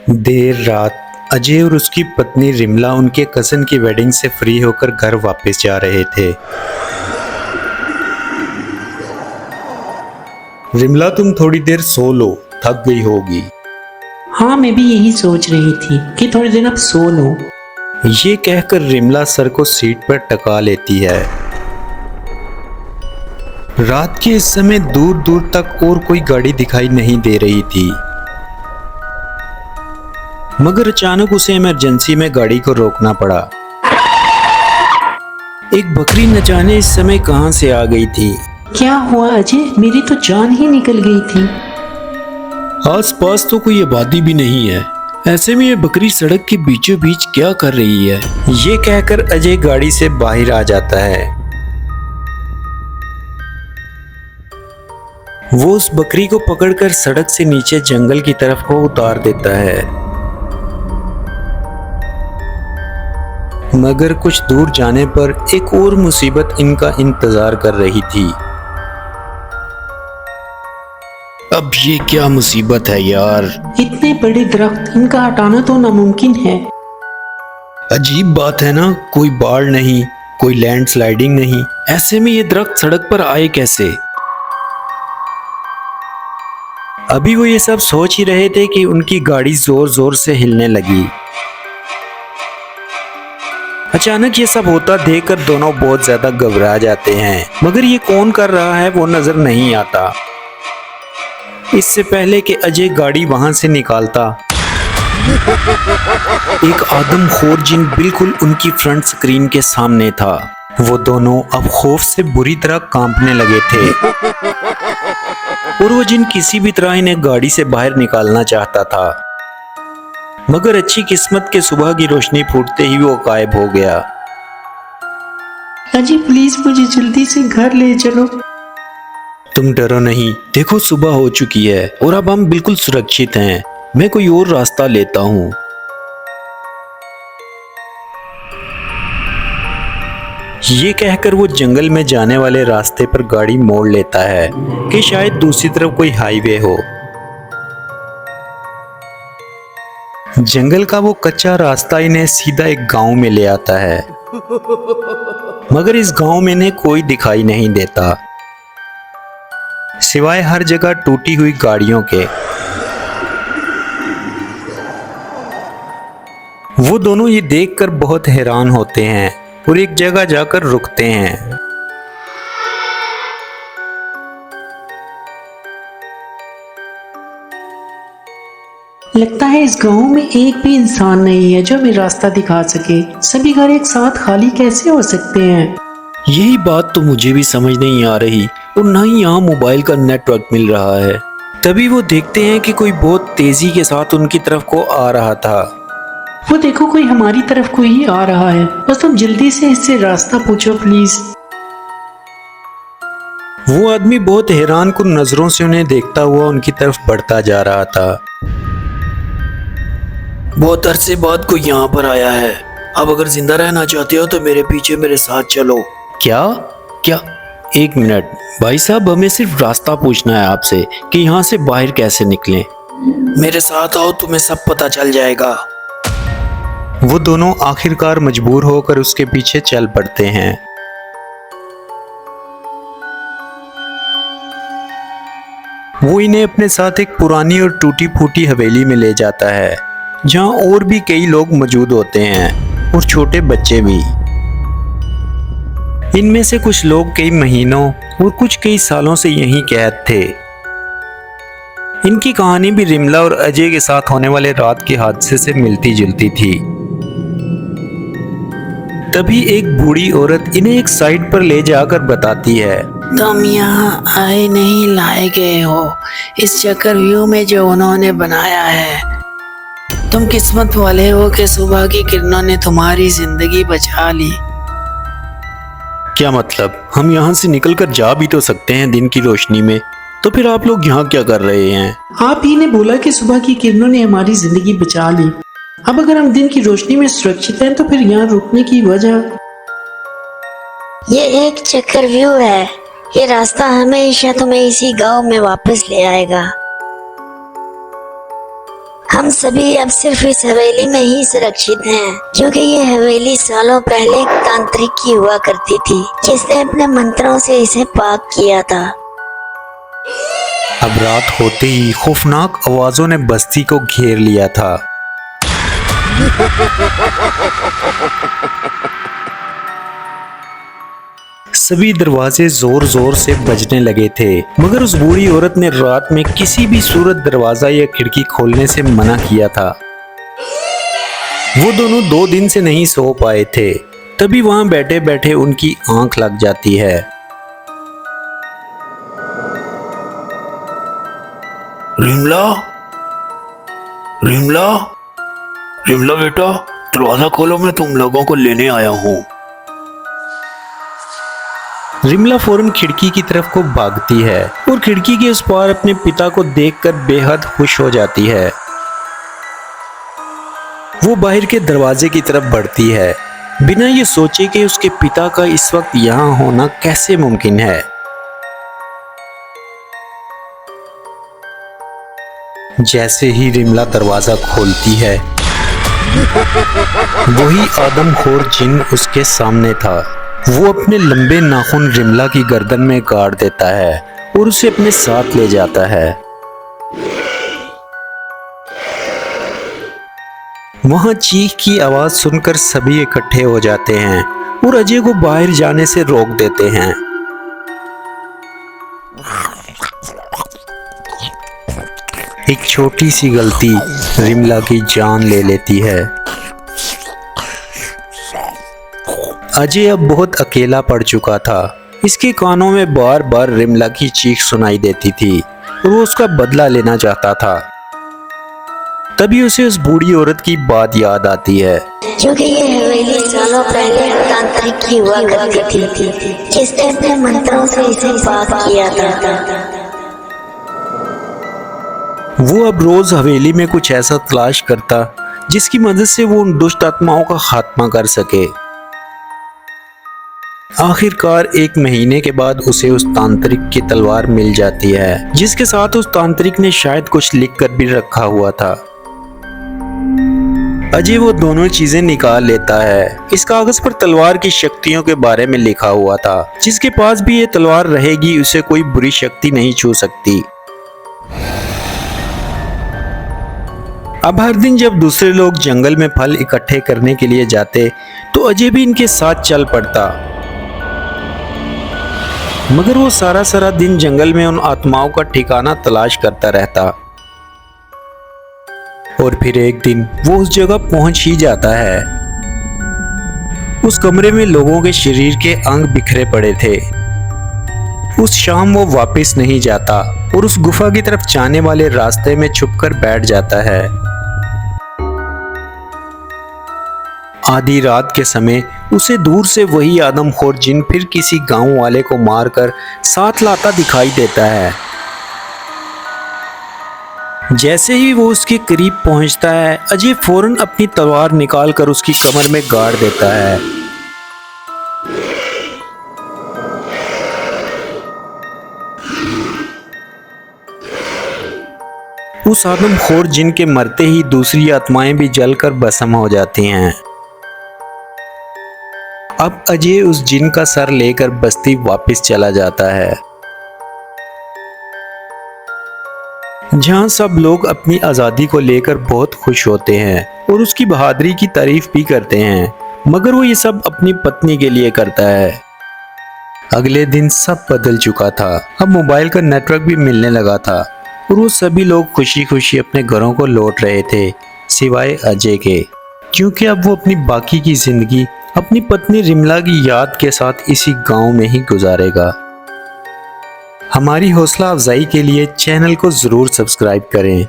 देर रात अजय और उसकी पत्नी रिमला उनके कज़न की वेडिंग से फ्री होकर घर वापस जा रहे थे। रिमला, तुम थोड़ी देर सो लो, थक गई होगी। हाँ, मैं भी यही सोच रही थी कि थोड़ी देर अब सो लो। ये कहकर रिमला सर को सीट पर टका लेती है। रात के इस समय दूर दूर तक और कोई गाड़ी दिखाई नहीं दे रही थी, मगर अचानक उसे इमरजेंसी में गाड़ी को रोकना पड़ा। एक बकरी न जाने इस समय कहां से आ गई थी। क्या हुआ अजय? मेरी तो जान ही निकल गई थी। आसपास तो कोई आबादी भी नहीं है, ऐसे में ये बकरी सड़क के बीचों बीच क्या कर रही है? ये कहकर अजय गाड़ी से बाहर आ जाता है। वो उस बकरी को पकड़कर सड़क से नीचे जंगल की तरफ को उतार देता है, मगर कुछ दूर जाने पर एक और मुसीबत इनका इंतजार कर रही थी। अब ये क्या मुसीबत है यार? इतने बड़े दरख्त, इनका हटाना तो नामुमकिन है। अजीब बात है ना, कोई बाढ़ नहीं, कोई लैंडस्लाइडिंग नहीं, ऐसे में ये दरख्त सड़क पर आए कैसे? अभी वो ये सब सोच ही रहे थे कि उनकी गाड़ी जोर जोर से हिलने लगी। अचानक ये सब होता देखकर दोनों बहुत ज्यादा घबरा जाते हैं, मगर ये कौन कर रहा है वो नजर नहीं आता। इससे पहले कि अजय गाड़ी वहां से निकालता, एक आदमखोर जिन बिल्कुल उनकी फ्रंट स्क्रीन के सामने था। वो दोनों अब खौफ से बुरी तरह कांपने लगे थे और वो जिन किसी भी तरह इन्हें गाड़ी से बाहर निकालना चाहता था, मगर अच्छी किस्मत के सुबह की रोशनी फूटते ही वो गायब हो गया। अजय प्लीज मुझे जल्दी से घर ले चलो। तुम डरो नहीं, देखो सुबह हो चुकी है और अब हम बिल्कुल सुरक्षित हैं। मैं कोई और रास्ता लेता हूँ। ये कहकर वो जंगल में जाने वाले रास्ते पर गाड़ी मोड़ लेता है कि शायद दूसरी तरफ कोई हाईवे हो। जंगल का वो कच्चा रास्ता इन्हें सीधा एक गांव में ले आता है, मगर इस गांव में इन्हें कोई दिखाई नहीं देता सिवाय हर जगह टूटी हुई गाड़ियों के। वो दोनों ये देखकर बहुत हैरान होते हैं और एक जगह जाकर रुकते हैं। लगता है इस गांव में एक भी इंसान नहीं है जो हमें रास्ता दिखा सके। सभी घर एक साथ खाली कैसे हो सकते हैं? यही बात तो मुझे भी समझ नहीं आ रही, और ना ही यहाँ मोबाइल का नेटवर्क मिल रहा है। तभी वो देखते हैं कि कोई बहुत तेजी के साथ उनकी तरफ को आ रहा था। वो देखो, कोई हमारी तरफ को ही आ रहा है। बस तुम जल्दी से इससे रास्ता पूछो प्लीज। वो आदमी बहुत हैरान कुन नजरों से उन्हें देखता हुआ उनकी तरफ बढ़ता जा रहा था। बहुत अरसे बाद कोई यहाँ पर आया है। अब अगर जिंदा रहना चाहते हो तो मेरे पीछे मेरे साथ चलो। क्या क्या? एक मिनट भाई साहब, हमें सिर्फ रास्ता पूछना है आपसे कि यहाँ से बाहर कैसे निकलें। मेरे साथ आओ, तुम्हें सब पता चल जाएगा। वो दोनों आखिरकार मजबूर होकर उसके पीछे चल पड़ते हैं। वो इन्हें अपने साथ एक पुरानी और टूटी फूटी हवेली में ले जाता है, जहां और भी कई लोग मौजूद होते हैं और छोटे बच्चे भी। इनमें से कुछ लोग कई महीनों और कुछ कई सालों से यहीं कैद थे। इनकी कहानी भी रिमला और अजय के साथ होने वाले रात के हादसे से मिलती जुलती थी। तभी एक बूढ़ी औरत इन्हें एक साइड पर ले जाकर बताती है, तुम यहाँ आए नहीं, लाए गए हो इस चक्रव्यूह में जो उन्होंने बनाया है। तुम किस्मत वाले हो कि सुबह की किरणों ने तुम्हारी जिंदगी बचा ली। क्या मतलब? हम यहाँ से निकलकर जा भी तो सकते हैं दिन की रोशनी में, तो फिर आप लोग यहाँ क्या कर रहे हैं? आप ही ने बोला कि सुबह की किरणों ने हमारी जिंदगी बचा ली। अब अगर हम दिन की रोशनी में सुरक्षित हैं तो फिर यहाँ रुकने की वजह? ये एक चक्रव्यूह है। ये रास्ता हमेशा तुम्हें इसी गांव में वापस ले आएगा। हम सभी अब सिर्फ इस हवेली में ही सुरक्षित हैं, क्योंकि ये हवेली सालों पहले एक तांत्रिक की हुआ करती थी, जिसने अपने मंत्रों से इसे पाक किया था। अब रात होते ही खौफनाक आवाजों ने बस्ती को घेर लिया था। सभी दरवाजे जोर जोर से बजने लगे थे, मगर उस बूढ़ी औरत ने रात में किसी भी सूरत दरवाजा या खिड़की खोलने से मना किया था। वो दोनों 2 दिन से नहीं सो पाए थे। तभी वहां बैठे बैठे उनकी आंख लग जाती है। रिमला, रिमला, रिमला बेटा, दरवाजा खोलो, मैं तुम लोगों को लेने आया हूँ। रिमला फौरन खिड़की की तरफ को भागती है और खिड़की के उस पार अपने पिता को देखकर बेहद खुश हो जाती है। वो बाहर के दरवाजे की तरफ बढ़ती है, बिना ये सोचे कि उसके पिता का इस वक्त यहाँ होना कैसे मुमकिन है। जैसे ही रिमला दरवाजा खोलती है, वही आदमखोर जिन उसके सामने था। वो अपने लंबे नाखून रिमला की गर्दन में गाड़ देता है और उसे अपने साथ ले जाता है। वहां चीख की आवाज सुनकर सभी इकट्ठे हो जाते हैं और अजय को बाहर जाने से रोक देते हैं। एक छोटी सी गलती रिमला की जान ले लेती है। अजय अब बहुत अकेला पड़ चुका था। इसके कानों में बार बार रिमला की चीख सुनाई देती थी और वो उसका बदला लेना चाहता था। तभी उसे उस बूढ़ी औरत की बात याद आती है, क्योंकि ये हवेली सालों पहले एक तांत्रिक की हुआ करती थी, जिसने अपने मंत्रों से इसे पाक किया था। वो अब रोज हवेली में कुछ ऐसा तलाश करता जिसकी मदद से वो उन दुष्ट आत्माओं का खात्मा कर सके। आखिरकार 1 महीने के बाद उसे उस तांत्रिक की तलवार मिल जाती है, जिसके साथ उस तांत्रिक ने शायद कुछ लिख कर भी रखा हुआ था। अजय वो दोनों चीजें निकाल लेता है। इस कागज पर तलवार की शक्तियों के बारे में लिखा हुआ था। जिसके पास भी ये तलवार रहेगी उसे कोई बुरी शक्ति नहीं छू सकती। अब हर दिन जब दूसरे लोग जंगल में फल इकट्ठे करने के लिए जाते तो अजय भी इनके साथ चल पड़ता, मगर वो सारा दिन जंगल में उन आत्माओं का ठिकाना तलाश करता रहता। और फिर एक दिन वो उस जगह पहुंच ही जाता है। उस कमरे में लोगों के शरीर के अंग बिखरे पड़े थे। उस शाम वो वापस नहीं जाता और उस गुफा की तरफ जाने वाले रास्ते में छुपकर बैठ जाता है। आधी रात के समय उसे दूर से वही आदमखोर जिन फिर किसी गांव वाले को मारकर साथ लाता दिखाई देता है। जैसे ही वो उसके करीब पहुंचता है, अजय फौरन अपनी तलवार निकालकर उसकी कमर में गाड़ देता है। उस आदमखोर जिन के मरते ही दूसरी आत्माएं भी जलकर भस्म हो जाती हैं। अब अजय उस जिन का सर लेकर बस्ती वापस चला जाता है, जहां सब लोग अपनी आजादी को लेकर बहुत खुश होते हैं और उसकी बहादुरी की तारीफ भी करते हैं, मगर वो ये सब अपनी पत्नी के लिए करता है। अगले दिन सब बदल चुका था। अब मोबाइल का नेटवर्क भी मिलने लगा था और वो सभी लोग खुशी खुशी अपने घरों को लौट रहे थे, सिवाय अजय के, क्योंकि अब वो अपनी बाकी की जिंदगी अपनी पत्नी रिमला की याद के साथ इसी गांव में ही गुजारेगा। हमारी हौसला अफजाई के लिए चैनल को जरूर सब्सक्राइब करें।